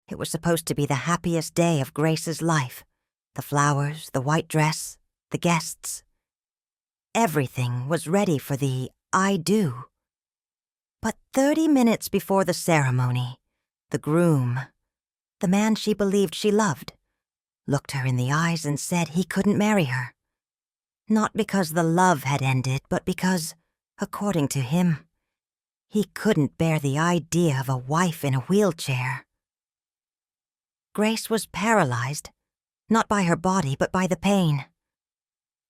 It was supposed to be the happiest day of Grace's life. The flowers, the white dress, the guests. Everything was ready for the I do. But 30 minutes before the ceremony, the groom, the man she believed she loved, looked her in the eyes and said he couldn't marry her. Not because the love had ended, but because, according to him, he couldn't bear the idea of a wife in a wheelchair. Grace was paralyzed, not by her body, but by the pain.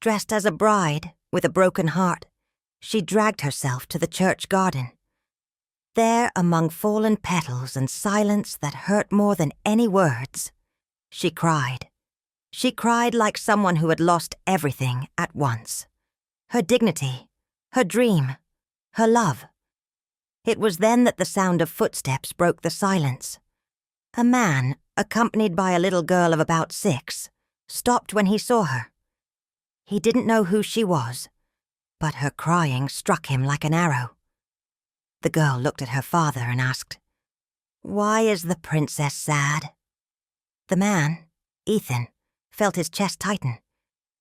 Dressed as a bride, with a broken heart, she dragged herself to the church garden. There, among fallen petals and silence that hurt more than any words, she cried. She cried like someone who had lost everything at once. Her dignity, her dream, her love. It was then that the sound of footsteps broke the silence. A man, accompanied by a little girl of about 6, stopped when he saw her. He didn't know who she was, but her crying struck him like an arrow. The girl looked at her father and asked, "Why is the princess sad?" The man, Ethan, felt his chest tighten.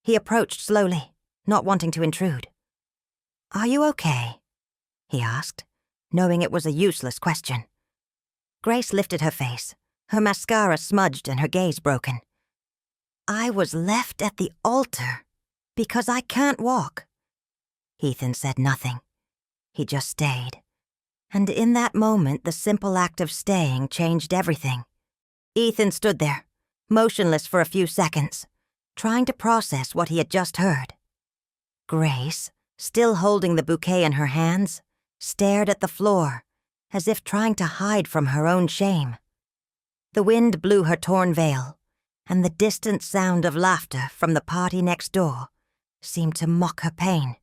He approached slowly, not wanting to intrude. "Are you okay?" he asked, knowing it was a useless question. Grace lifted her face, her mascara smudged and her gaze broken. "I was left at the altar because I can't walk." Ethan said nothing. He just stayed. And in that moment, the simple act of staying changed everything. Ethan stood there, motionless for a few seconds, trying to process what he had just heard. Grace, still holding the bouquet in her hands, stared at the floor, as if trying to hide from her own shame. The wind blew her torn veil, and the distant sound of laughter from the party next door seemed to mock her pain.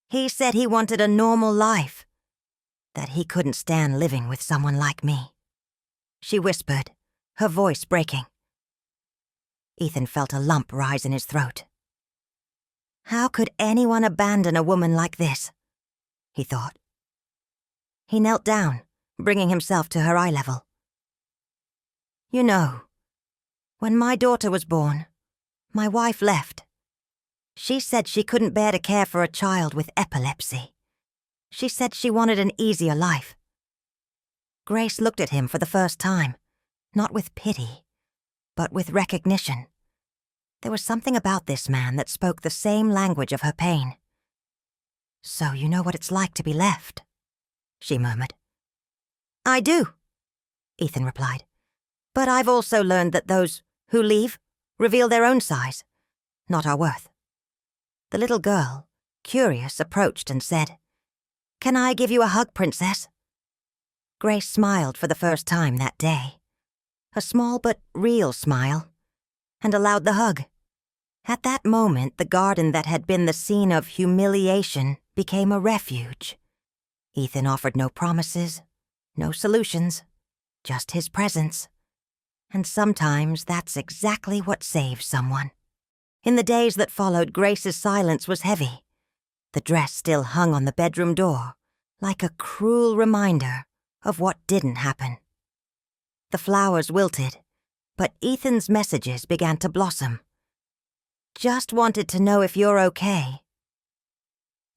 "He said he wanted a normal life, that he couldn't stand living with someone like me," she whispered, her voice breaking. Ethan felt a lump rise in his throat. How could anyone abandon a woman like this? He thought. He knelt down, bringing himself to her eye level. "You know, when my daughter was born, my wife left. She said she couldn't bear to care for a child with epilepsy. She said she wanted an easier life." Grace looked at him for the first time, not with pity, but with recognition. There was something about this man that spoke the same language of her pain. "So you know what it's like to be left," she murmured. "I do," Ethan replied. "But I've also learned that those who leave reveal their own size, not our worth." The little girl, curious, approached and said, "Can I give you a hug, Princess?" Grace smiled for the first time that day. A small but real smile, and allowed the hug. At that moment, the garden that had been the scene of humiliation became a refuge. Ethan offered no promises, no solutions, just his presence. And sometimes that's exactly what saves someone. In the days that followed, Grace's silence was heavy. The dress still hung on the bedroom door, like a cruel reminder of what didn't happen. The flowers wilted, but Ethan's messages began to blossom. "Just wanted to know if you're okay.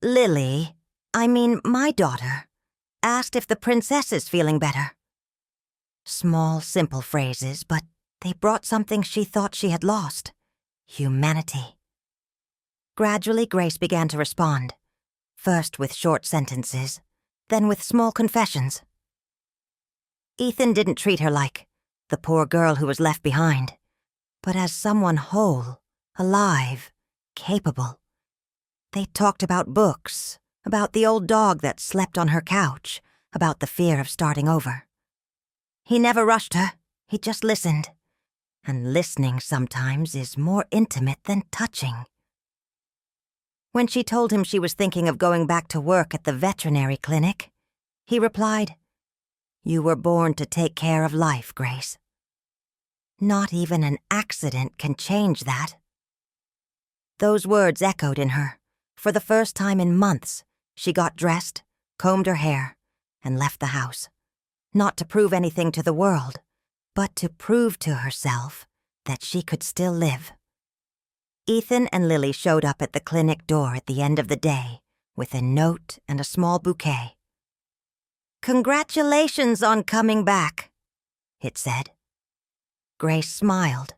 Lily, my daughter, asked if the princess is feeling better." Small, simple phrases, but they brought something she thought she had lost: humanity. Gradually, Grace began to respond, first with short sentences, then with small confessions. Ethan didn't treat her like the poor girl who was left behind, but as someone whole, alive, capable. They talked about books, about the old dog that slept on her couch, about the fear of starting over. He never rushed her, he just listened. And listening sometimes is more intimate than touching. When she told him she was thinking of going back to work at the veterinary clinic, he replied, "You were born to take care of life, Grace. Not even an accident can change that." Those words echoed in her. For the first time in months, she got dressed, combed her hair, and left the house. Not to prove anything to the world, but to prove to herself that she could still live. Ethan and Lily showed up at the clinic door at the end of the day with a note and a small bouquet. "Congratulations on coming back," it said. Grace smiled.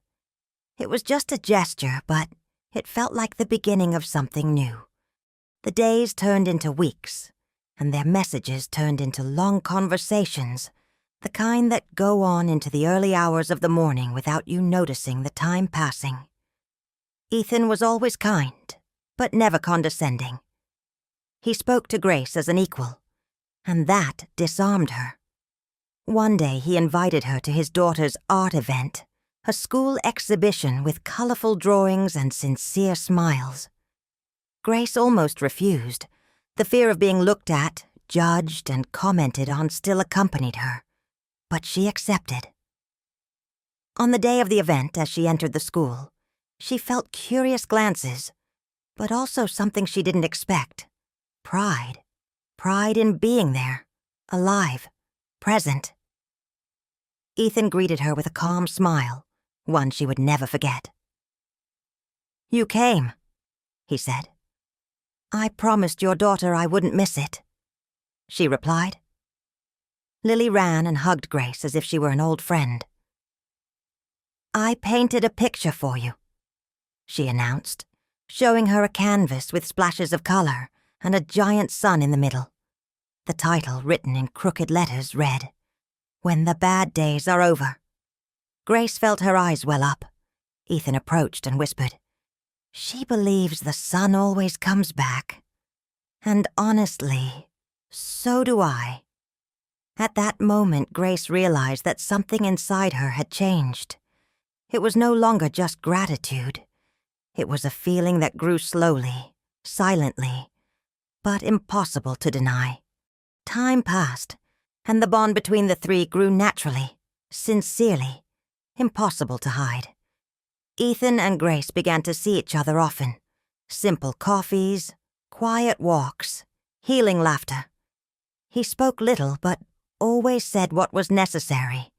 It was just a gesture, but it felt like the beginning of something new. The days turned into weeks, and their messages turned into long conversations, the kind that go on into the early hours of the morning without you noticing the time passing. Ethan was always kind, but never condescending. He spoke to Grace as an equal, and that disarmed her. One day he invited her to his daughter's art event, a school exhibition with colorful drawings and sincere smiles. Grace almost refused. The fear of being looked at, judged, and commented on still accompanied her, but she accepted. On the day of the event, as she entered the school, she felt curious glances, but also something she didn't expect. Pride. Pride in being there, alive, present. Ethan greeted her with a calm smile, one she would never forget. "You came," he said. "I promised your daughter I wouldn't miss it," she replied. Lily ran and hugged Grace as if she were an old friend. "I painted a picture for you," she announced, showing her a canvas with splashes of color and a giant sun in the middle. The title, written in crooked letters, read, "When the Bad Days Are Over." Grace felt her eyes well up. Ethan approached and whispered, "She believes the sun always comes back. And honestly, so do I." At that moment, Grace realized that something inside her had changed. It was no longer just gratitude. It was a feeling that grew slowly, silently, but impossible to deny. Time passed, and the bond between the three grew naturally, sincerely, impossible to hide. Ethan and Grace began to see each other often. Simple coffees, quiet walks, healing laughter. He spoke little, but always said what was necessary,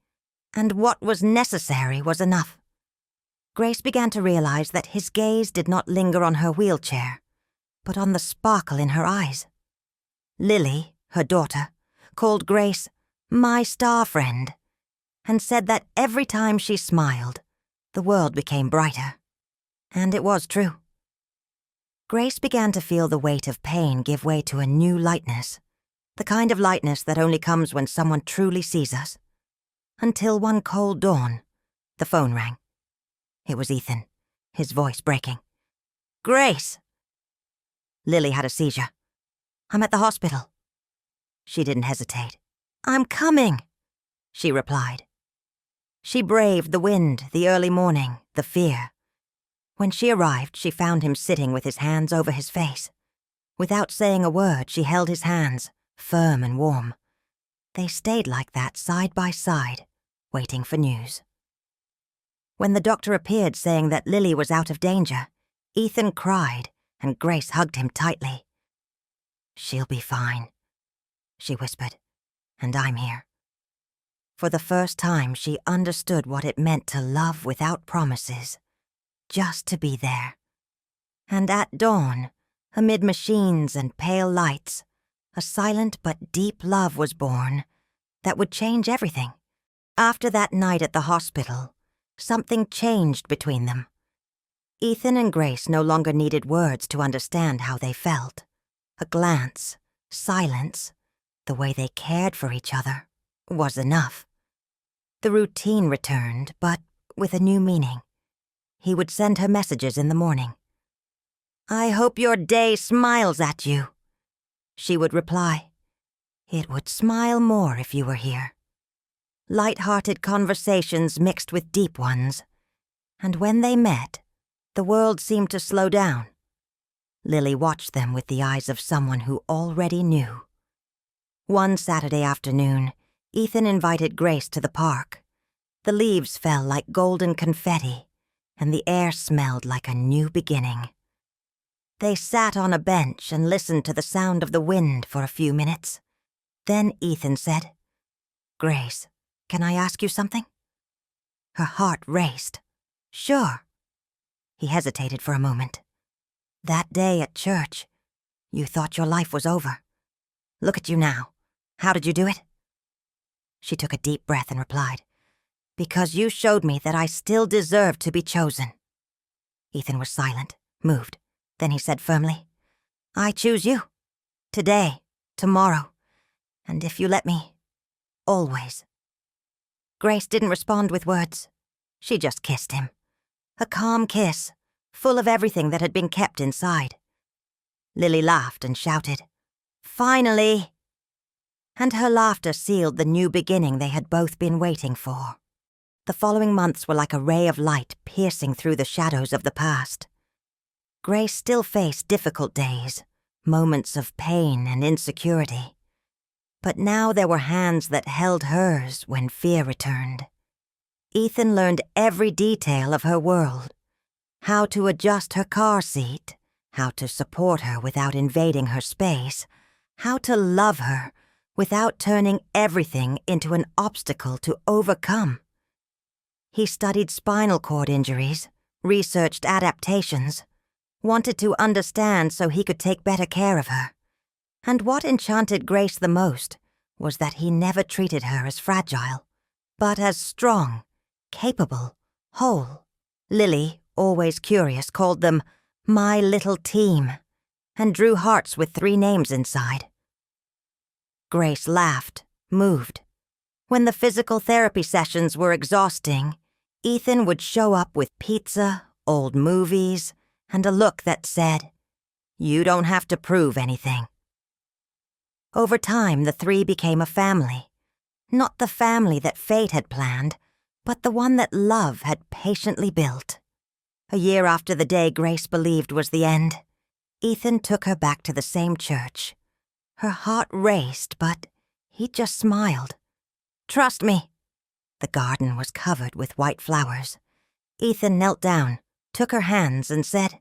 and what was necessary was enough. Grace began to realize that his gaze did not linger on her wheelchair, but on the sparkle in her eyes. Lily, her daughter, called Grace "my star friend," and said that every time she smiled, the world became brighter. And it was true. Grace began to feel the weight of pain give way to a new lightness, the kind of lightness that only comes when someone truly sees us. Until one cold dawn, the phone rang. It was Ethan, his voice breaking. "Grace!" Lily had a seizure. "I'm at the hospital." She didn't hesitate. "I'm coming," she replied. She braved the wind, the early morning, the fear. When she arrived, she found him sitting with his hands over his face. Without saying a word, she held his hands, firm and warm. They stayed like that side by side, waiting for news. When the doctor appeared saying that Lily was out of danger, Ethan cried and Grace hugged him tightly. "She'll be fine," she whispered, "and I'm here." For the first time, she understood what it meant to love without promises, just to be there. And at dawn, amid machines and pale lights, a silent but deep love was born that would change everything. After that night at the hospital, something changed between them. Ethan and Grace no longer needed words to understand how they felt. A glance, silence, the way they cared for each other, was enough. The routine returned, but with a new meaning. He would send her messages in the morning. "I hope your day smiles at you," she would reply. "It would smile more if you were here." Light-hearted conversations mixed with deep ones, and when they met, the world seemed to slow down. Lily watched them with the eyes of someone who already knew. One Saturday afternoon, Ethan invited Grace to the park. The leaves fell like golden confetti, and the air smelled like a new beginning. They sat on a bench and listened to the sound of the wind for a few minutes. Then Ethan said, "Grace, can I ask you something?" Her heart raced. Sure. He hesitated for a moment. That day at church, you thought your life was over. Look at you now. How did you do it? She took a deep breath and replied, because you showed me that I still deserved to be chosen. Ethan was silent, moved. Then he said firmly, I choose you. Today, tomorrow, and if you let me, always. Grace didn't respond with words. She just kissed him. A calm kiss, full of everything that had been kept inside. Lily laughed and shouted, Finally! And her laughter sealed the new beginning they had both been waiting for. The following months were like a ray of light piercing through the shadows of the past. Grace still faced difficult days, moments of pain and insecurity. But now there were hands that held hers when fear returned. Ethan learned every detail of her world, how to adjust her car seat, how to support her without invading her space, how to love her without turning everything into an obstacle to overcome. He studied spinal cord injuries, researched adaptations, wanted to understand so he could take better care of her. And what enchanted Grace the most was that he never treated her as fragile, but as strong, capable, whole. Lily, always curious, called them my little team, and drew hearts with 3 names inside. Grace laughed, moved. When the physical therapy sessions were exhausting, Ethan would show up with pizza, old movies, and a look that said, You don't have to prove anything. Over time, the 3 became a family. Not the family that fate had planned, but the one that love had patiently built. A year after the day Grace believed was the end, Ethan took her back to the same church. Her heart raced, but he just smiled. Trust me. The garden was covered with white flowers. Ethan knelt down, took her hands, and said,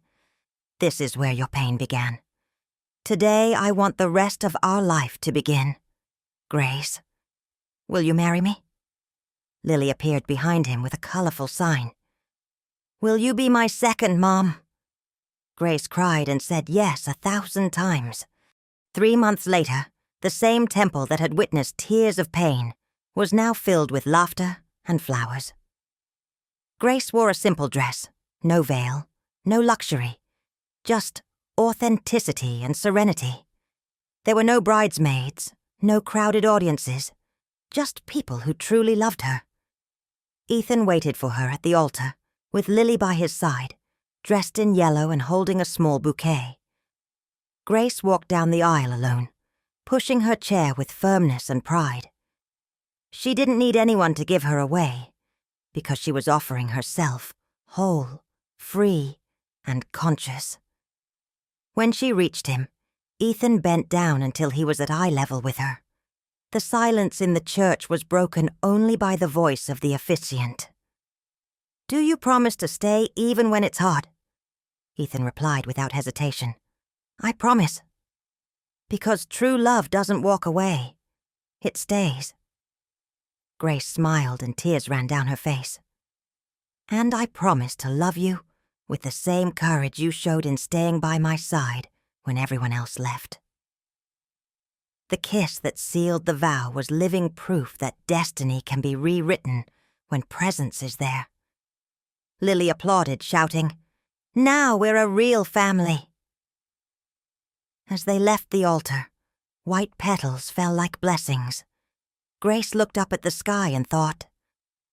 This is where your pain began. Today I want the rest of our life to begin. Grace, will you marry me? Lily appeared behind him with a colorful sign. Will you be my second mom? Grace cried and said yes 1,000 times. 3 months later, the same temple that had witnessed tears of pain was now filled with laughter and flowers. Grace wore a simple dress, no veil, no luxury, just authenticity and serenity. There were no bridesmaids, no crowded audiences, just people who truly loved her. Ethan waited for her at the altar, with Lily by his side, dressed in yellow and holding a small bouquet. Grace walked down the aisle alone, pushing her chair with firmness and pride. She didn't need anyone to give her away, because she was offering herself, whole, free, and conscious. When she reached him, Ethan bent down until he was at eye level with her. The silence in the church was broken only by the voice of the officiant. Do you promise to stay even when it's hard? Ethan replied without hesitation. I promise. Because true love doesn't walk away. It stays. Grace smiled and tears ran down her face. And I promise to love you with the same courage you showed in staying by my side when everyone else left. The kiss that sealed the vow was living proof that destiny can be rewritten when presence is there. Lily applauded, shouting, Now we're a real family. As they left the altar, white petals fell like blessings. Grace looked up at the sky and thought,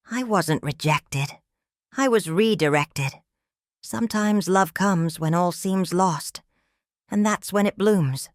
I wasn't rejected. I was redirected. Sometimes love comes when all seems lost, and that's when it blooms.